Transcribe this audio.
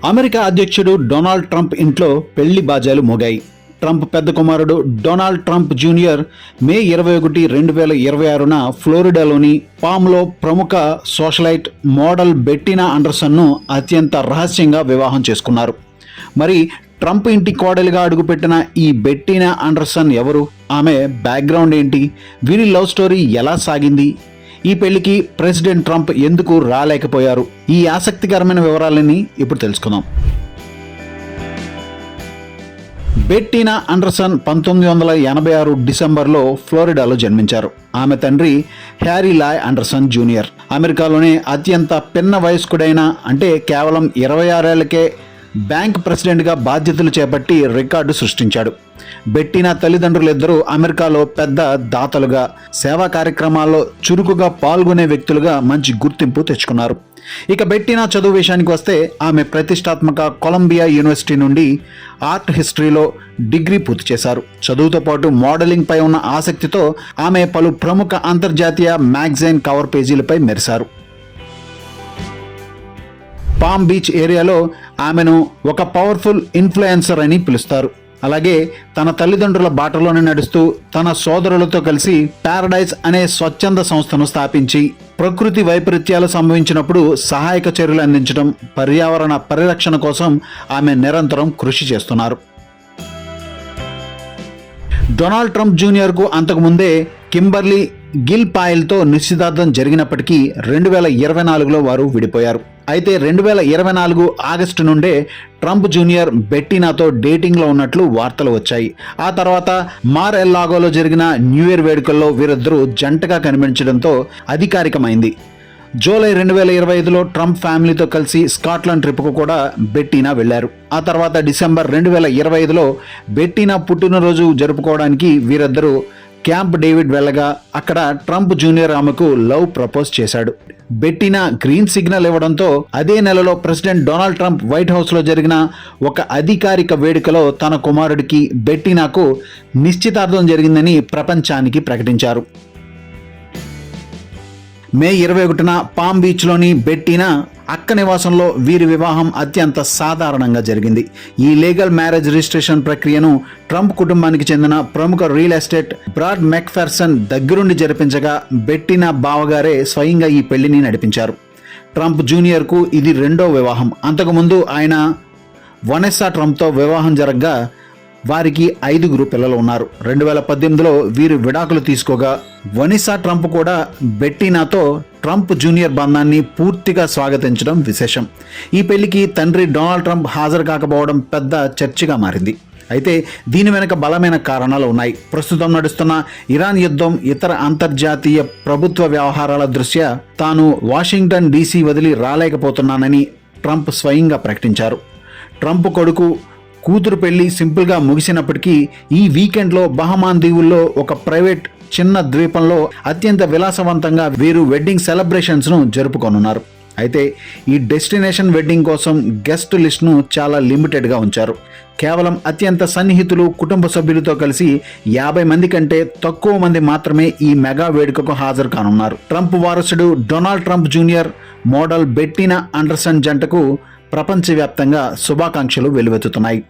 America అధ్యక్షుడు Donald Trump ఇంట్లో పెళ్లి బాజాలు మోగాయి. ట్రంప్ పెద్ద కుమారుడు డొనాల్డ్ ట్రంప్ జూనియర్ మే 21, 2026న ఫ్లోరిడాలోని పామ్లో ప్రముఖ సోషలైట్ మోడల్ బెట్టినా ఆండర్సన్ను అత్యంత రహస్యంగా వివాహం చేసుకున్నారు. మరి ట్రంప్ ఇంటి కోడలిగా అడుగుపెట్టిన ఈ బెట్టినా ఆండర్సన్ ఎవరు? ఆమె బ్యాక్గ్రౌండ్ ఏంటి? వీరి లవ్ స్టోరీ ఎలా సాగింది? ఈ పెళ్లికి ప్రెసిడెంట్ ట్రంప్ ఎందుకు రాలేకపోయారు? ఈ ఆసక్తికరమైన వివరాలని ఇప్పుడు తెలుసుకుందాం. బెట్టినా ఆండర్సన్ 1986 డిసెంబర్లో ఫ్లోరిడాలో జన్మించారు. ఆమె తండ్రి హ్యారీ లాయ్ ఆండర్సన్ జూనియర్ అమెరికాలోనే అత్యంత పిన్న వయస్కుడైన, అంటే కేవలం 26 ఏళ్లకే బ్యాంక్ ప్రెసిడెంట్గా బాధ్యతలు చేపట్టి రికార్డు సృష్టించాడు. బెట్టినా తల్లిదండ్రులిద్దరూ అమెరికాలో పెద్ద దాతలుగా, సేవా కార్యక్రమాల్లో చురుకుగా పాల్గొనే వ్యక్తులుగా మంచి గుర్తింపు తెచ్చుకున్నారు. ఇక బెట్టినా చదువు విషయానికి వస్తే ఆమె ప్రతిష్టాత్మక కొలంబియా యూనివర్సిటీ నుండి ఆర్ట్ హిస్టరీలో డిగ్రీ పూర్తి చేశారు. చదువుతో పాటు మోడలింగ్ పై ఉన్న ఆసక్తితో ఆమె పలు ప్రముఖ అంతర్జాతీయ మ్యాగజైన్ కవర్ పేజీలపై మెరిశారు. పామ్ బీచ్ ఏరియాలో ఆమెను ఒక పవర్ఫుల్ ఇన్ఫ్లుయెన్సర్ అని పిలుస్తారు. అలాగే తన తల్లిదండ్రుల బాటలోనే నడుస్తూ తన సోదరులతో కలిసి పారడైజ్ అనే స్వచ్ఛంద సంస్థను స్థాపించి ప్రకృతి వైపరీత్యాలు సంభవించినప్పుడు సహాయక చర్యలు అందించడం, పర్యావరణ పరిరక్షణ కోసం ఆమె నిరంతరం కృషి చేస్తున్నారు. డొనాల్డ్ ట్రంప్ జూనియర్కు అంతకుముందే కింబర్లీ గిల్ పాయల్తో నిశ్చితార్థం జరిగినప్పటికీ 2024లో వారు విడిపోయారు. అయితే 2024 ఆగస్టు నుండే ట్రంప్ జూనియర్ బెట్టినాతో డేటింగ్లో ఉన్నట్లు వార్తలు వచ్చాయి. ఆ తర్వాత మార్ ఎల్ లాగోలో జరిగిన న్యూ ఇయర్ వేడుకల్లో వీరిద్దరూ జంటగా కనిపించడంతో అధికారికమైంది. జూలై 2025లో ట్రంప్ ఫ్యామిలీతో కలిసి స్కాట్లాండ్ ట్రిప్కు కూడా బెట్టినా వెళ్లారు. ఆ తర్వాత డిసెంబర్ 2025లో బెట్టినా పుట్టినరోజు జరుపుకోవడానికి వీరిద్దరూ క్యాంప్ డేవిడ్ వెళ్ళగా అక్కడ ట్రంప్ జూనియర్ ఆమెకు లవ్ ప్రపోజ్ చేశాడు. బెట్టినా గ్రీన్ సిగ్నల్ ఇవ్వడంతో అదే నెలలో ప్రెసిడెంట్ డొనాల్డ్ ట్రంప్ వైట్ హౌస్లో జరిగిన ఒక అధికారిక వేడుకలో తన కుమారుడికి బెట్టినాకు నిశ్చితార్థం జరిగిందని ప్రపంచానికి ప్రకటించారు. మే 21న పామ్ బీచ్లోని బెట్టినా అక్క నివాసంలో వీరి వివాహం అత్యంత సాధారణంగా జరిగింది. ఈ లీగల్ మ్యారేజ్ రిజిస్ట్రేషన్ ప్రక్రియను ట్రంప్ కుటుంబానికి చెందిన ప్రముఖ రియల్ ఎస్టేట్ బ్రాడ్ మెక్ఫెర్సన్ దగ్గరుండి జరిపించగా బెట్టినా బావగారే స్వయంగా ఈ పెళ్లిని నడిపించారు. ట్రంప్ జూనియర్కు ఇది రెండో వివాహం. అంతకుముందు ఆయన వనెస్సా ట్రంప్తో వివాహం జరగగా వారికి 5 పిల్లలు ఉన్నారు. 2018లో వీరు విడాకులు తీసుకోగా వనిసా ట్రంప్ కూడా బెట్టినాతో ట్రంప్ జూనియర్ బంధాన్ని పూర్తిగా స్వాగతించడం విశేషం. ఈ పెళ్లికి తండ్రి డొనాల్డ్ ట్రంప్ హాజరు కాకపోవడం పెద్ద చర్చగా మారింది. అయితే దీని వెనుక బలమైన కారణాలు ఉన్నాయి. ప్రస్తుతం నడుస్తున్న ఇరాన్ యుద్ధం, ఇతర అంతర్జాతీయ ప్రభుత్వ వ్యవహారాల దృష్ట్యా తాను వాషింగ్టన్ డీసీ వదిలి రాలేకపోతున్నానని ట్రంప్ స్వయంగా ప్రకటించారు. ట్రంప్ కొడుకు కూతురు పెళ్లి సింపుల్గా ముగిసినప్పటికీ ఈ వీకెండ్లో బహమాన్ దీవుల్లో ఒక ప్రైవేట్ చిన్న ద్వీపంలో అత్యంత విలాసవంతంగా వీరు వెడ్డింగ్ సెలబ్రేషన్స్ను జరుపుకోనున్నారు. అయితే ఈ డెస్టినేషన్ వెడ్డింగ్ కోసం గెస్ట్ లిస్ట్ను చాలా లిమిటెడ్గా ఉంచారు. కేవలం అత్యంత సన్నిహితులు, కుటుంబ సభ్యులతో కలిసి 50 మంది కంటే తక్కువ మంది మాత్రమే ఈ మెగా వేడుకకు హాజరు కానున్నారు. ట్రంప్ వారసుడు Donald Trump junior model Bettina Anderson జంటకు ప్రపంచవ్యాప్తంగా శుభాకాంక్షలు వెల్లువెత్తుతున్నాయి.